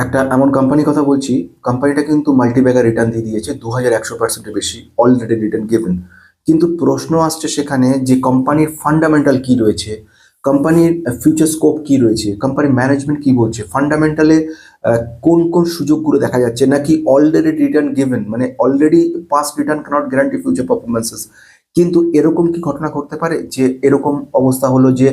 একটা এমন কোম্পানির কথা বলছি। কোম্পানিটা কিন্তু মাল্টিব্যাগার রিটার্ন দিয়ে দিয়েছে 2100%-এর বেশি, অলরেডি রিটার্ন গিভেন। কিন্তু প্রশ্ন আসছে সেখানে যে কোম্পানির ফান্ডামেন্টাল কি রয়েছে, কোম্পানির ফিউচার স্কোপ কি রয়েছে, কোম্পানির ম্যানেজমেন্ট কি বলছে, ফান্ডামেন্টালে কোন কোন সুযোগগুলো দেখা যাচ্ছে, নাকি অলরেডি রিটার্ন গিভেন, মানে already past return cannot guarantee future performances. কিন্তু এরকম কি ঘটনা ঘটতে পারে যে এরকম অবস্থা হলো যে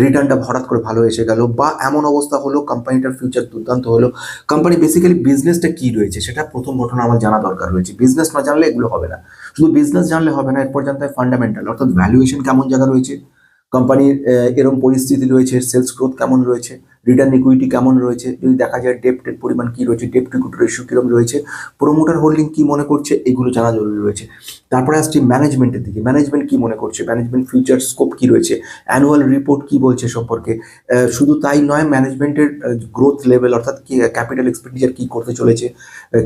রিটার্নটা হঠাৎ করে ভালো এসে গেল, বা এমন অবস্থা হলো কোম্পানিটার ফিউচার দুর্দান্ত হলো। কোম্পানি বেসিক্যালি বিজনেসটা কি রয়েছে সেটা প্রথম ঘটনা আমার জানা দরকার রয়েছে। বিজনেস না জানলে এগুলো হবে না। শুধু বিজনেস জানলে হবে না, এরপর জানতে হয় ফান্ডামেন্টাল, অর্থাৎ ভ্যালুয়েশন কেমন জায়গা রয়েছে, কোম্পানির এরকম পরিস্থিতি রয়েছে, সেলস গ্রোথ কেমন রয়েছে, রিটার্ন ইকুইটি কেমন রয়েছে, যদি দেখা যায় ডেপ্টের পরিমাণ কি রয়েছে, ডেপ্ট ইকুইটি রেশিও কিরকম রয়েছে, প্রোমোটার হোল্ডিং কি মনে করছে, এগুলো জানা জরুরি রয়েছে। তারপরে আসছি ম্যানেজমেন্টের দিকে। ম্যানেজমেন্ট কি মনে করছে, ম্যানেজমেন্ট ফিউচার স্কোপ কি রয়েছে, অ্যানুয়াল রিপোর্ট কি বলছে সম্পর্কে। শুধু তাই নয়, ম্যানেজমেন্টের গ্রোথ লেভেল, অর্থাৎ কি ক্যাপিটাল এক্সপেন্ডিচার কি করতে চলেছে,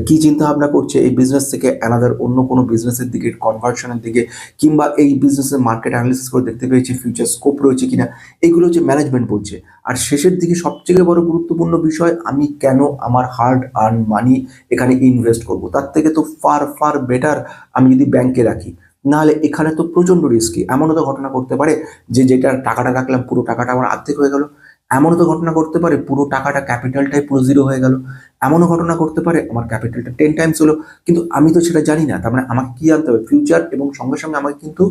কি চিন্তা ভাবনা করছে এই বিজনেস থেকে অ্যানাদার অন্য কোনো বিজনেসের দিকে, কনভার্সনের দিকে, কিংবা এই বিজনেসের মার্কেট অ্যানালিসিস করে দেখতে পেয়েছি ফিউচার স্কোপ রয়েছে কিনা। এগুলো হচ্ছে ম্যানেজমেন্ট বলছে। আর শেষের দিকে সবথেকে বড় গুরুত্বপূর্ণ বিষয়, আমি কেন আমার হার্ড আর্ন মানি এখানে ইনভেস্ট করব, তার থেকে তো ফার ফার বেটার আমি যদি ব্যাংকে রাখি। নাহলে এখানে তো প্রচন্ড রিস্কি। এমনও তো ঘটনা করতে পারে যে যেটা টাকাটা রাখলাম পুরো টাকাটা আমার অর্ধেক হয়ে গেল। এমনও তো ঘটনা করতে পারে পুরো টাকাটা, ক্যাপিটালটাই পুরো জিরো হয়ে গেল। এমনও ঘটনা করতে পারে আমার ক্যাপিটালটা 10 টাইমস হলো। কিন্তু আমি তো সেটা জানি না। তার মানে আমাকে কি জানতে হবে, ফিউচার, এবং সঙ্গে সঙ্গে আমাকে কিন্তু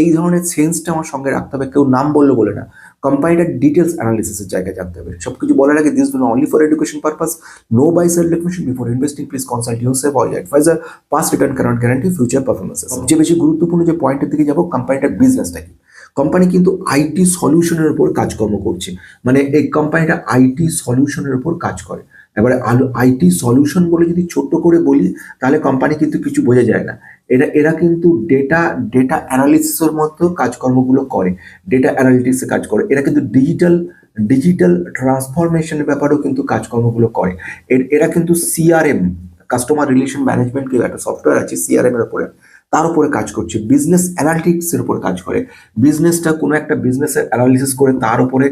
এই ধরনের সেন্সটা আমার সঙ্গে রাখতে হবে। কেউ নাম বললো বলে না, কোম্পানিটার ডিটেলস অ্যানালিসিসের জায়গায় জানতে হবে। সবকিছু বলার আগে, this will only for education purpose, no buy sell definition, before investing please consult yourself or your advisor. Past return cannot guarantee future performances. সবচেয়ে বেশি গুরুত্বপূর্ণ যে পয়েন্টের দিকে যাবো, কোম্পানিটার বিজনেসটা কি। কোম্পানি কিন্তু আইটি সলিউশনের উপর কাজকর্ম করছে। মানে এই কোম্পানিটা আইটি সলিউশনের উপর কাজ করে। এবারে আইটি সলিউশন বলে যদি ছোট্ট করে বলি, তাহলে কোম্পানি কিন্তু কিছু বোঝা যায় না। এরা এরা কিন্তু ডেটা ডেটা অ্যানালিসিসের মতো কাজকর্মগুলো করে, ডেটা অ্যানালিটিক্সে কাজ করে। এরা কিন্তু ডিজিটাল ডিজিটাল ট্রান্সফরমেশনের ব্যাপারেও কিন্তু কাজকর্মগুলো করে। এরা কিন্তু সিআরএম, কাস্টমার রিলেশন ম্যানেজমেন্ট, একটা সফটওয়্যার আছে সিআরএম এর উপরে, তার উপরে কাজ করছে। বিজনেস অ্যানালিটিক্সের উপর কাজ করে। বিজনেসটা কোনো একটা বিজনেসের অ্যানালিসিস করে তার উপরে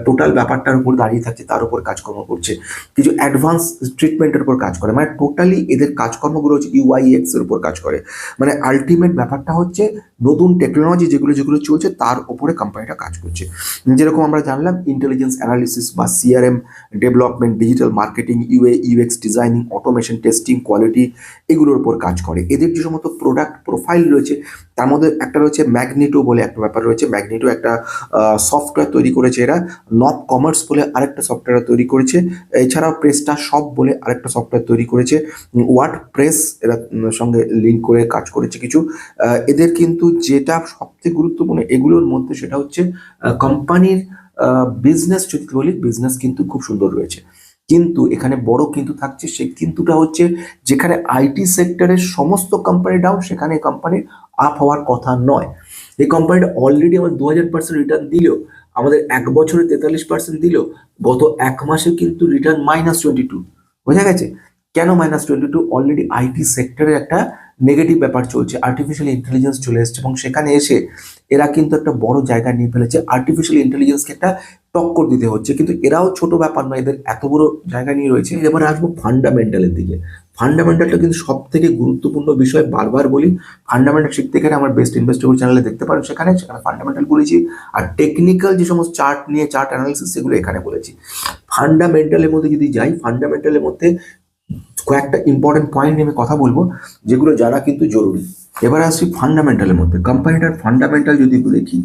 টোটাল ব্যাপারটার উপর দাঁড়িয়ে থাকছে, তার উপর কাজকর্ম করছে। কিছু অ্যাডভান্স ট্রিটমেন্টের উপর কাজ করে। মানে টোটালি এদের কাজকর্মগুলো হচ্ছে ইউআইএক্স এর উপর কাজ করে। মানে আলটিমেট ব্যাপারটা হচ্ছে নতুন টেকনোলজি যেগুলো যেগুলো চলছে তার উপরে কোম্পানিটা কাজ করছে। যেরকম আমরা জানলাম ইন্টেলিজেন্স অ্যানালিসিস বা CRM development, digital marketing, UX designing, automation, testing, quality, এগুলোর উপর কাজ করে। এদের যে সমস্ত প্রোডাক্ট প্রোফাইল রয়েছে তার মধ্যে একটা রয়েছে ম্যাগনেটো বলে একটা ব্যাপার রয়েছে। ম্যাগনেটো একটা সফটওয়্যার তৈরি করেছে এরা। নব কমার্স বলে আরেকটা সফটওয়্যার তৈরি করেছে। এছাড়াও প্রেসটা শপ বলে আরেকটা সফটওয়্যার তৈরি করেছে। ওয়ার্ড প্রেস এরা সঙ্গে লিঙ্ক করে কাজ করেছে কিছু। এদের কিন্তু যেটা সবথেকে গুরুত্বপূর্ণ এগুলোর মধ্যে, সেটা হচ্ছে কোম্পানির বিজনেস। যদি বলি বিজনেস কিন্তু খুব সুন্দর রয়েছে, কিন্তু এখানে বড় কিন্তু থাকছে। সেই কিন্তুটা হচ্ছে, যেখানে আইটি সেক্টরের সমস্ত কোম্পানি ডাউন, সেখানে কোম্পানির আপ হওয়ার কথা নয়। এই কোম্পানিটা অলরেডি আমার 2000% রিটার্ন দিল, আমাদের এক বছরে 43% দিল, গত এক মাসে কিন্তু রিটার্ন -22। বোঝা গেছে কেন -22? অলরেডি আইটি সেক্টরের একটা নেগেটিভ ব্যাপার চলছে, আর্টিফিশিয়াল ইন্টেলিজেন্স চলে এসছে, এবং সেখানে এসে এরা কিন্তু একটা বড় জায়গা নিয়ে ফেলেছে। আর্টিফিশিয়াল ইন্টেলিজেন্সকে একটা টক্কর দিতে হচ্ছে, কিন্তু এরাও ছোট ব্যাপার নয়, এদের এত বড় জায়গা নিয়ে রয়েছে। এবার আসবো ফান্ডামেন্টালের দিকে। ফান্ডামেন্টালটা কিন্তু সব থেকে গুরুত্বপূর্ণ বিষয়, বারবার বলি। ফান্ডামেন্টাল শিখতে গেলে আমার বেস্ট ইনভেস্টর চ্যানেলে দেখতে পারেন, সেখানে সেখানে ফান্ডামেন্টাল বলেছি। আর টেকনিক্যাল যে সমস্ত চার্ট নিয়ে, চার্ট অ্যানালিসিস, সেগুলো এখানে বলেছি। ফান্ডামেন্টালের মধ্যে যদি যাই, ফান্ডামেন্টালের মধ্যে কয়েকটা ইম্পর্টেন্ট পয়েন্ট নিয়ে আমি কথা বলবো, যেগুলো জানা কিন্তু জরুরি। এবার আসছি ফান্ডামেন্টালের মধ্যে। কোম্পানিটার ফান্ডামেন্টাল যদি দেখি,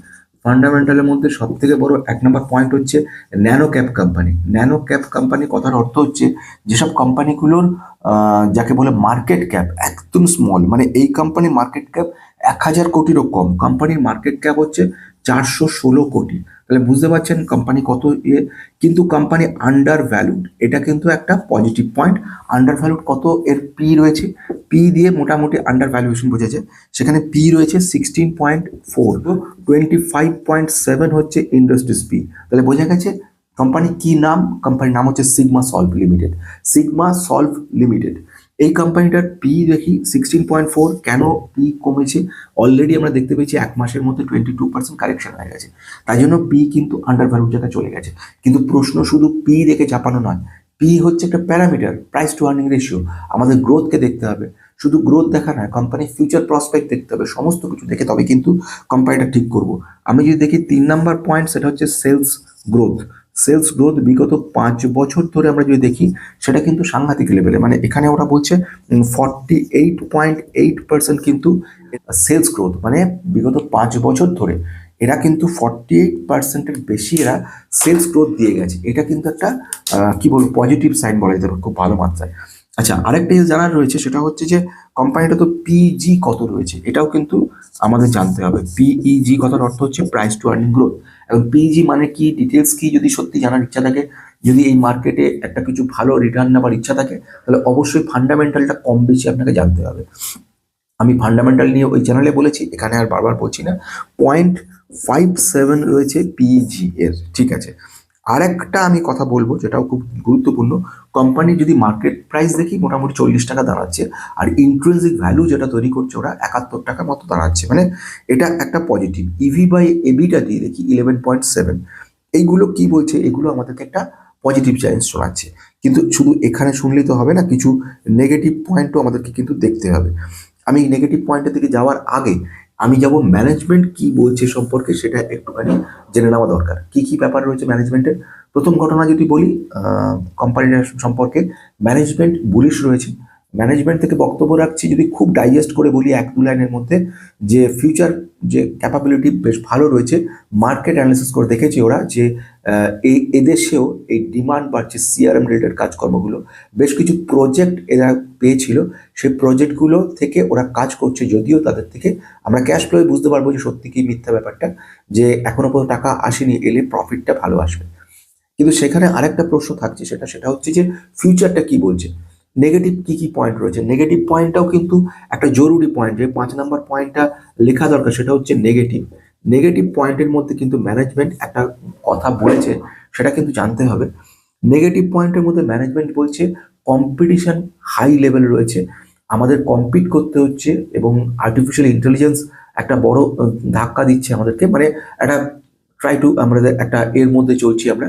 ফান্ডামেন্টালের মধ্যে সব থেকে বড় 1 নম্বর পয়েন্ট হচ্ছে nano cap company. Nano cap company কথার অর্থ হচ্ছে যেসব কোম্পানিগুলোর যাকে বলে মার্কেট ক্যাপ একদম স্মল, মানে এই কোম্পানির মার্কেট ক্যাপ 1000 কোটিরও কম। কোম্পানির মার্কেট ক্যাপ হচ্ছে 416 কোটি। তাহলে বুঝতে পারছেন কোম্পানি কত ইয়ে। কিন্তু কোম্পানি আন্ডার ভ্যালুড, এটা কিন্তু একটা পজিটিভ পয়েন্ট। আন্ডার ভ্যালুড কত, এর পি রয়েছে, পি দিয়ে মোটামুটি আন্ডার ভ্যালুয়েশন বোঝা যায়। সেখানে পি রয়েছে 16.4, 25.7 হচ্ছে ইন্ডাস্ট্রিজ পি। তাহলে বোঝা গেছে কোম্পানি কি নাম, কোম্পানির নাম হচ্ছে sigma solve limited. Sigma solve limited, এই কোম্পানিটার পি দেখি 16.4। কেন পি কমেছে? অলরেডি আমরা দেখতে পেয়েছি এক মাসের মধ্যে 22% কারেকশন হয়ে গেছে, তাই জন্য পি কিন্তু আন্ডার ভ্যালুর জায়গায় চলে গেছে। কিন্তু প্রশ্ন শুধু পি দেখে চাপানো নয়, পি হচ্ছে একটা parameter, price two earning ratio. আমাদের গ্রোথকে দেখতে হবে, শুধু গ্রোথ দেখা নয়, কোম্পানির ফিউচার প্রসপেক্ট দেখতে হবে, সমস্ত কিছু দেখে তবে কিন্তু কোম্পানিটা ঠিক করব। আমি যদি দেখি 3 নম্বর পয়েন্ট, সেটা হচ্ছে সেলস গ্রোথ। সেলস গ্রোথ বিগত 5 বছর ধরে আমরা যদি দেখি, সেটা কিন্তু সাংঘাতিক লেভেলে, মানে এখানে ওরা বলছে 48.8% কিন্তু সেলস গ্রোথ, মানে বিগত 5 বছর ধরে এরা কিন্তু 48%-এর বেশি এরা সেলস গ্রোথ দিয়ে গেছে। এটা কিন্তু একটা কি বলবো, পজিটিভ সাইন বলা যেতে পারে, খুব ভালো মাত্রায়। আচ্ছা, আরেকটা জিনিস জানার রয়েছে, সেটা হচ্ছে যে কোম্পানিটা তো পিজি কত রয়েছে, এটাও কিন্তু আমাদের জানতে হবে। পিইজি কথার অর্থ হচ্ছে প্রাইস টু আর্নিং গ্রোথ। এবং পিইজি মানে কি, ডিটেলস কি, যদি সত্যি জানার ইচ্ছা থাকে, যদি এই মার্কেটে একটা কিছু ভালো রিটার্ন নেওয়ার ইচ্ছা থাকে, তাহলে অবশ্যই ফান্ডামেন্টালটা কম বেশি আপনাকে জানতে হবে। আমি ফান্ডামেন্টাল নিয়ে ওই চ্যানেলে বলেছি, এখানে আর বারবার বলছি না। 0.57 রয়েছে পিইজি এর, ঠিক আছে। আর একটা আমি কথা বলবো যেটাও খুব গুরুত্বপূর্ণ, কোম্পানি যদি মার্কেট প্রাইস দেখি মোটামুটি 40 টাকা দাঁড়াচ্ছে, আর ইন্ট্রিনসিক ভ্যালু যেটা তৈরি করছে ওরা 71 টাকা মতো দাঁড়াচ্ছে, মানে এটা একটা পজিটিভ। ইভি বাই এবিটা দিয়ে দেখি 11.7। এইগুলো কি বলছে, এগুলো আমাদেরকে একটা পজিটিভ চ্যালেঞ্জ শোনাচ্ছে। কিন্তু শুধু এখানে শুনলেই তো হবে না, কিছু নেগেটিভ পয়েন্টও আমাদেরকে কিন্তু দেখতে হবে। আমি নেগেটিভ পয়েন্টের দিকে যাওয়ার আগে আমি যাব ম্যানেজমেন্ট কি বলছে সম্পর্কে, সেটা একটুখানি জেনে নেওয়া দরকার। কি কি ব্যাপার রয়েছে ম্যানেজমেন্টের। প্রথম ঘটনা যদি বলি, কোম্পানির সম্পর্কে ম্যানেজমেন্ট বুলিশ রয়েছে। ম্যানেজমেন্ট থেকে বক্তব্য রাখছি, যদি খুব ডাইজেস্ট করে বলি 1-2 লাইনের মধ্যে, যে ফিউচার যে ক্যাপাবিলিটি বেশ ভালো রয়েছে। মার্কেট অ্যানালিসিস করে দেখেছি ওরা যে এই এদেশেও এই ডিমান্ড বাড়ছে সিআরএম রিলেটেড কাজকর্মগুলো। বেশ কিছু প্রজেক্ট এরা পেয়েছিল, সেই প্রজেক্টগুলো থেকে ওরা কাজ করছে, যদিও তাদের থেকে আমরা ক্যাশ ফ্লোয়ে বুঝতে পারবো যে সত্যি কি মিথ্যা ব্যাপারটা, যে এখনো পর্যন্ত টাকা আসেনি, এলে প্রফিটটা ভালো আসবে। কিন্তু সেখানে আরেকটা প্রশ্ন থাকছে, সেটা হচ্ছে যে ফিউচারটা কি বলছে। নেগেটিভ কি কি পয়েন্ট রয়েছে, নেগেটিভ পয়েন্টটাও কিন্তু একটা জরুরি পয়েন্ট, যে 5 নম্বর পয়েন্টটা লেখা দরকার, সেটা হচ্ছে নেগেটিভ। নেগেটিভ পয়েন্টের মধ্যে কিন্তু ম্যানেজমেন্ট একটা কথা বলেছে, সেটা কিন্তু জানতে হবে। নেগেটিভ পয়েন্টের মধ্যে ম্যানেজমেন্ট বলছে কম্পিটিশন হাই লেভেল রয়েছে, আমাদের কম্পিট করতে হচ্ছে, এবং আর্টিফিশিয়াল ইন্টেলিজেন্স একটা বড় ধাক্কা দিচ্ছে আমাদেরকে, মানে একটা ট্রাই টু, আমাদের একটা এর মধ্যে চলছি আমরা।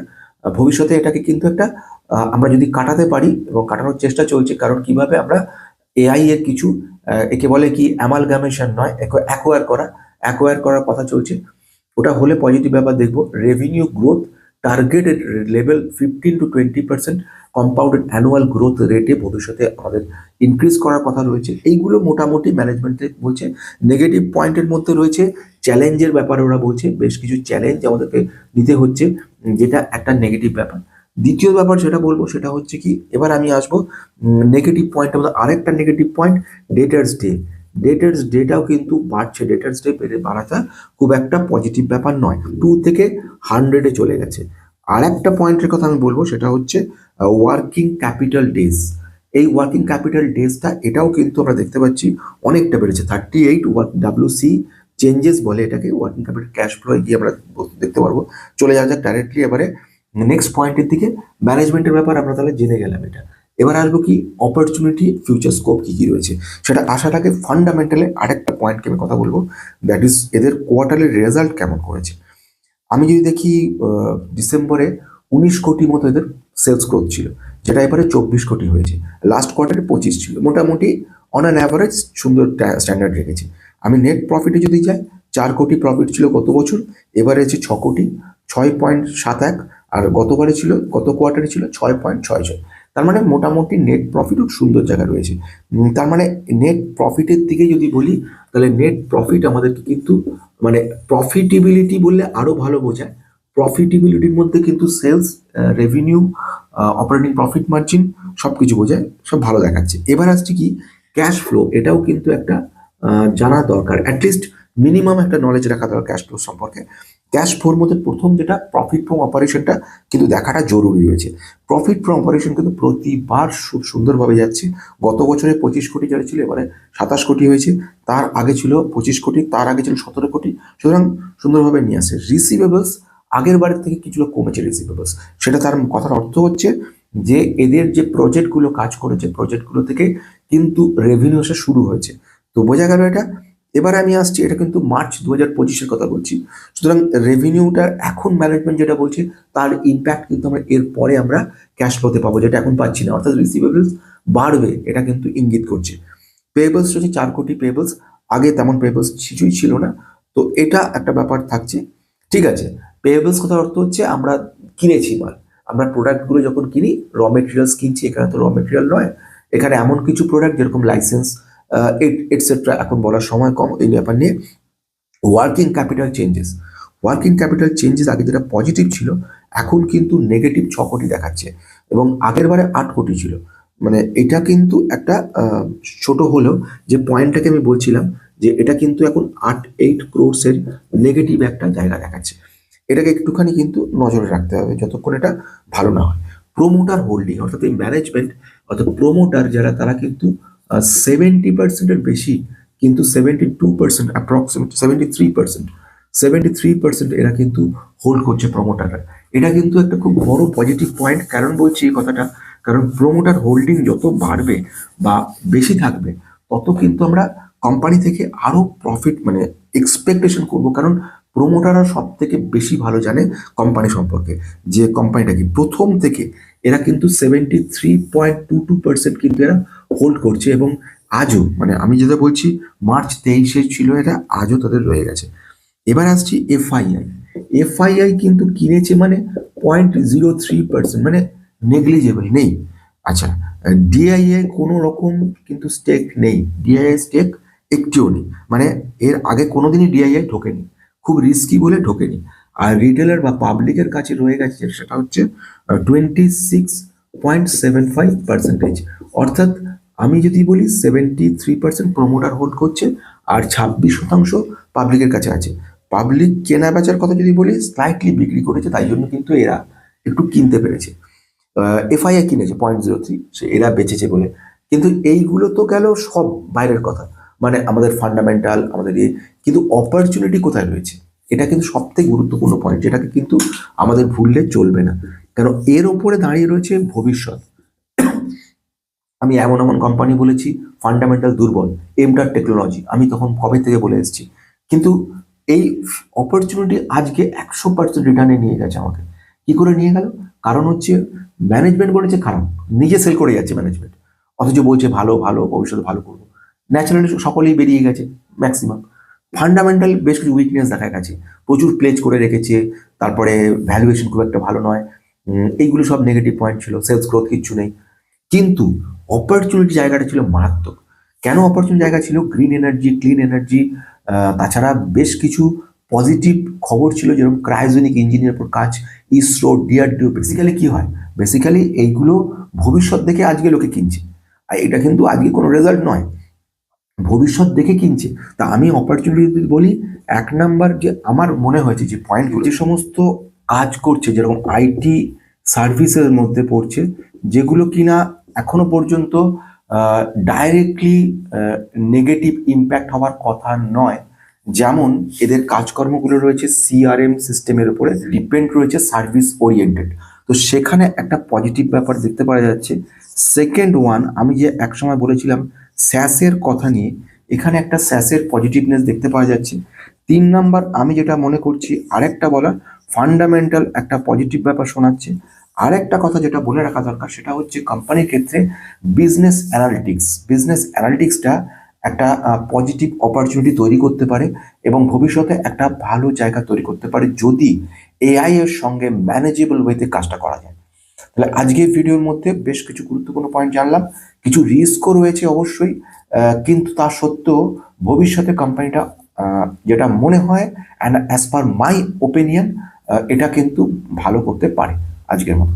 ভবিষ্যতে এটাকে কিন্তু একটা আমরা যদি কাটাতে পারি, এবং কাটানোর চেষ্টা চলছে, কারণ কিভাবে আমরা এআই এর কিছু একে বলে কি অ্যামালগামেশন নয়, অ্যাকোয়ার করার কথা চলছে। ওটা হলে পজিটিভ ব্যাপার দেখবো। Revenue growth targeted level 15-20% compounded annual growth রেটে ভবিষ্যতে আমাদের ইনক্রিজ করার কথা রয়েছে। এইগুলো মোটামুটি ম্যানেজমেন্টে বলছে। নেগেটিভ পয়েন্টের মধ্যে রয়েছে চ্যালেঞ্জের ব্যাপারে, ওরা বলছে বেশ কিছু চ্যালেঞ্জ আমাদেরকে নিতে হচ্ছে, যেটা একটা নেগেটিভ ব্যাপার। দ্বিতীয় ব্যাপার যেটা বলবো, সেটা হচ্ছে কি, এবার আমি আসবো নেগেটিভ পয়েন্টের মধ্যে আরেকটা নেগেটিভ পয়েন্ট, ডেটার্স ডে। ডেটার্স ডেটাও কিন্তু বাড়ছে, ডেটার্স ডে বাড়াটা খুব একটা পজিটিভ ব্যাপার নয়, 2 থেকে 100-এ চলে গেছে। আর একটা পয়েন্টের কথা আমি বলবো, সেটা হচ্ছে ওয়ার্কিং ক্যাপিটাল ডেজ। এই ওয়ার্কিং ক্যাপিটাল ডেজটা এটাও কিন্তু আমরা দেখতে পাচ্ছি অনেকটা বেড়েছে, 38 WC চেঞ্জেস বলে এটাকে, ওয়ার্কিং ক্যাপিটাল ক্যাশ ফ্লো গিয়ে আমরা দেখতে পারবো। চলে যাওয়া যাক ডাইরেক্টলি এবারে নেক্সট পয়েন্টের দিকে। ম্যানেজমেন্টের ব্যাপার আমরা তাহলে জেনে গেলাম এটা। এবার আসবো কি, অপরচুনিটি ফিউচার স্কোপ কি কি রয়েছে, সেটা আসার আগে ফান্ডামেন্টালে আরেকটা পয়েন্টকে আমি কথা বলবো, দ্যাট ইজ এদের কোয়ার্টারের রেজাল্ট কেমন করেছে। আমি যদি দেখি ডিসেম্বরে 19 কোটি মতো এদের সেলস গ্রোথ ছিল, যেটা এবারে 24 কোটি হয়েছে। লাস্ট কোয়ার্টারে 25 ছিল, মোটামুটি অন অ্যান অ্যাভারেজ সুন্দর স্ট্যান্ডার্ড রেখেছে। আমি নেট প্রফিটে যদি যাই, 4 কোটি প্রফিট ছিল গত বছর, এবারে হচ্ছে 6 কোটি, 6.71। আর গত কোয়ার্টারে ছিল 6.66। তার মানে মোটামুটি নেট প্রফিটও সুন্দর জায়গা রয়েছে। তার মানে নেট প্রফিটের দিকে যদি বলি, তাহলে নেট প্রফিট আমাদেরকে কিন্তু, মানে প্রফিটেবিলিটি বললে আরো ভালো বোঝায়। প্রফিটেবিলিটির মধ্যে কিন্তু sales, revenue, operating profit margin সবকিছু বোঝায়, সব ভালো দেখাচ্ছে। এবার আসছে কি, ক্যাশ ফ্লো। এটাও কিন্তু একটা জানা দরকার, অ্যাটলিস্ট মিনিমাম একটা নলেজ রাখা দরকার ক্যাশ ফ্লো সম্পর্কে। ক্যাশ ফ্লোর মধ্যে প্রথম যেটা প্রফিট ফ্রম অপারেশনটা কিন্তু দেখাটা জরুরি রয়েছে। প্রফিট ফ্রম অপারেশন কিন্তু প্রতিবার খুব সুন্দরভাবে যাচ্ছে। গত বছরে 25 কোটি যারা ছিল, এবারে 27 কোটি হয়েছে। তার আগে ছিল 25 কোটি, তার আগে ছিল 17 কোটি। সুতরাং সুন্দরভাবে নিয়ে আসে। রিসিভেবলস আগের বারের থেকে কিছুটা কমেছে রিসিভেবলস, সেটা তার কথার অর্থ হচ্ছে যে এদের যে প্রজেক্টগুলো কাজ করেছে, প্রজেক্টগুলো থেকে কিন্তু রেভিনিউ আসা শুরু হয়েছে। তো বোঝা গেল এটা। এবার আমি আসছি, এটা কিন্তু মার্চ 2025-এর কথা বলছি। সুতরাং রেভিনিউটার এখন ম্যানেজমেন্ট যেটা বলছে তার ইম্প্যাক্ট কিন্তু আমরা এরপরে আমরা ক্যাশ ফ্লোতে পাবো, যেটা এখন পাচ্ছি না, অর্থাৎ রিসিভেবলস বাড়বে এটা কিন্তু ইঙ্গিত করছে। পেয়েবলস হচ্ছে 4 কোটি পেয়েবলস, আগে তেমন পেয়েবলস কিছুই ছিল না, তো এটা একটা ব্যাপার থাকছে। ঠিক আছে, পেয়েবলস কথার অর্থ হচ্ছে আমরা কিনেছি মাল, আমরা প্রোডাক্টগুলো যখন কিনি র মেটেরিয়ালস কিনছি, এখানে তো র মেটেরিয়াল নয়, এখানে এমন কিছু প্রোডাক্ট যেরকম লাইসেন্স এটসেট্রা, এখন বলার সময় কম এই ব্যাপার নিয়ে। Working capital changes, working capital changes আগে যেটা পজিটিভ ছিল এখন কিন্তু নেগেটিভ 6 কোটি দেখাচ্ছে, এবং আগের বারে 8 কোটি ছিল। মানে এটা কিন্তু একটা ছোট হলেও যে পয়েন্টটাকে আমি বলছিলাম যে এটা কিন্তু এখন 8 ক্রোর্সের নেগেটিভ একটা জায়গা দেখাচ্ছে। এটাকে একটুখানি কিন্তু নজরে রাখতে হবে যতক্ষণ এটা ভালো না হয়। প্রোমোটার হোল্ডিং, অর্থাৎ এই ম্যানেজমেন্ট অর্থাৎ প্রোমোটার যারা, তারা কিন্তু 70%-এর বেশি, কিন্তু 72%, অ্যাপ্রক্সিমেট 73%, এরা কিন্তু হোল্ড করছে প্রোমোটাররা। এটা কিন্তু একটা খুব বড় পজিটিভ পয়েন্ট। কারণ বলছি এই কথাটা, কারণ প্রোমোটার হোল্ডিং যত বাড়বে বা বেশি থাকবে তত কিন্তু আমরা কোম্পানি থেকে আরো প্রফিট মানে এক্সপেকটেশন করব, কারণ প্রোমোটাররা সব থেকে বেশি ভালো জানে কোম্পানি সম্পর্কে, যে কোম্পানিটা কি প্রথম থেকে এরা কিন্তু 73.22% কিন্তু এরা হোল্ড করছে, এবং আজও মানে আমি যেটা বলছি মার্চ 23-এ ছিল এটা, আজও তাদের রয়ে গেছে। এবার আসছি এফআইআই। এফআইআই কিন্তু কিনেছে মানে 0.03%, মানে নেগলিজেবল নেই। আচ্ছা, ডিআইআই কোনো রকম কিন্তু স্টেক নেই, ডিআইআই স্টেক একটিও নেই, মানে এর আগে কোনোদিনই ডিআইআই ঢোকেনি, খুব রিস্কি বলে ঢোকেনি। আর রিটেলার বা পাবলিকের কাছে রয়ে গেছে সেটা হচ্ছে 26.75%। অর্থাৎ আমি যদি বলি 73% প্রমোটার হোল্ড করছে আর 26% পাবলিকের কাছে আছে। পাবলিক কেনা বেচার কথা যদি বলি স্লাইটলি বিক্রি করেছে, তাই জন্য কিন্তু এরা একটু কিনতে পেরেছে। এফআইআই কিনেছে 0.03, সে এরা বেচেছে বলে। কিন্তু এইগুলো তো গেল সব বাইরের কথা, মানে আমাদের ফান্ডামেন্টাল আমাদের কিন্তু অপরচুনিটি কোথায় রয়েছে, এটা কিন্তু সব থেকে গুরুত্বপূর্ণ পয়েন্ট, যেটাকে কিন্তু আমাদের ভুললে চলবে না, কারণ এর ওপরে দাঁড়িয়ে রয়েছে ভবিষ্যৎ। আমি এমন এমন কোম্পানি বলেছি ফান্ডামেন্টাল দুর্বল, এমটার টেকনোলজি, আমি তখন কবে থেকে বলে এসেছি, কিন্তু এই অপরচুনিটি আজকে 100% রিটার্নে নিয়ে গেছে আমাকে। কি করে নিয়ে গেল? কারণ হচ্ছে ম্যানেজমেন্ট বলেছে খারাপ, নিজে সেল করে যাচ্ছে ম্যানেজমেন্ট, অথচ বলছে ভালো ভালো ভবিষ্যতে ভালো করবো। ন্যাচারালি সকলেই বেরিয়ে গেছে ম্যাক্সিমাম। ফান্ডামেন্টাল বেশ কিছু উইকনেস দেখা গেছে, প্রচুর প্লেজ করে রেখেছে, তারপরে ভ্যালুয়েশন খুব একটা ভালো নয়, এইগুলো সব নেগেটিভ পয়েন্ট ছিল, সেলস গ্রোথ কিচ্ছু নেই। কিন্তু অপরচুনিটি জায়গাটা ছিল মারাত্মক। কেন অপরচুনিটি জায়গা ছিল? গ্রিন এনার্জি, ক্লিন এনার্জি, তাছাড়া বেশ কিছু পজিটিভ খবর ছিল, যেরকম ক্রায়োজেনিক ইঞ্জিনের উপর কাজ, ইসরো, ডিআরডিও। বেসিক্যালি কি হয়, বেসিক্যালি এইগুলো ভবিষ্যৎ দেখে আজকে লোকে কিনছে, আর এটা কিন্তু আজকে কোনো রেজাল্ট নয়, ভবিষ্যৎ দেখে কিনছে। তা আমি অপরচুনিটি যদি বলি, 1 নাম্বার যে আমার মনে হয়েছে যে পয়েন্টগুলো, যে সমস্ত কাজ করছে যেরকম আইটি সার্ভিসের মধ্যে পড়ছে, যেগুলো কিনা এখনো পর্যন্ত ডাইরেক্টলি নেগেটিভ ইম্প্যাক্ট হওয়ার কথা নয়, যেমন এদের কাজকর্মগুলো রয়েছে সিআরএম সিস্টেমের উপরে ডিপেন্ড রয়েছে, সার্ভিস ওরিয়েন্টেড, তো সেখানে একটা পজিটিভ ব্যাপার দেখতে পাওয়া যাচ্ছে। সেকেন্ড ওয়ান, আমি যে একসময় বলেছিলাম স্যাসের কথা নিয়ে, এখানে একটা স্যাসের পজিটিভনেস দেখতে পাওয়া যাচ্ছে। 3 নাম্বার, আমি যেটা মনে করছি আরেকটা বলার, ফান্ডামেন্টাল একটা পজিটিভ ব্যাপার শোনাচ্ছে। আরেকটা কথা যেটা বলে রাখা দরকার সেটা হচ্ছে কোম্পানির ক্ষেত্রে বিজনেস অ্যানালিটিক্সটা একটা পজিটিভ অপরচুনিটি তৈরি করতে পারে, এবং ভবিষ্যতে একটা ভালো জায়গা তৈরি করতে পারে যদি এআই এর সঙ্গে ম্যানেজেবল ওয়েতে কাজটা করা যায়। তাহলে আজকের ভিডিওর মধ্যে বেশ কিছু গুরুত্বপূর্ণ পয়েন্ট জানলাম, কিছু রিস্কও রয়েছে অবশ্যই, কিন্তু তা সত্ত্বেও ভবিষ্যতে কোম্পানিটা যেটা মনে হয় and as per my opinion এটা কিন্তু ভালো করতে পারে। আজকের মতো।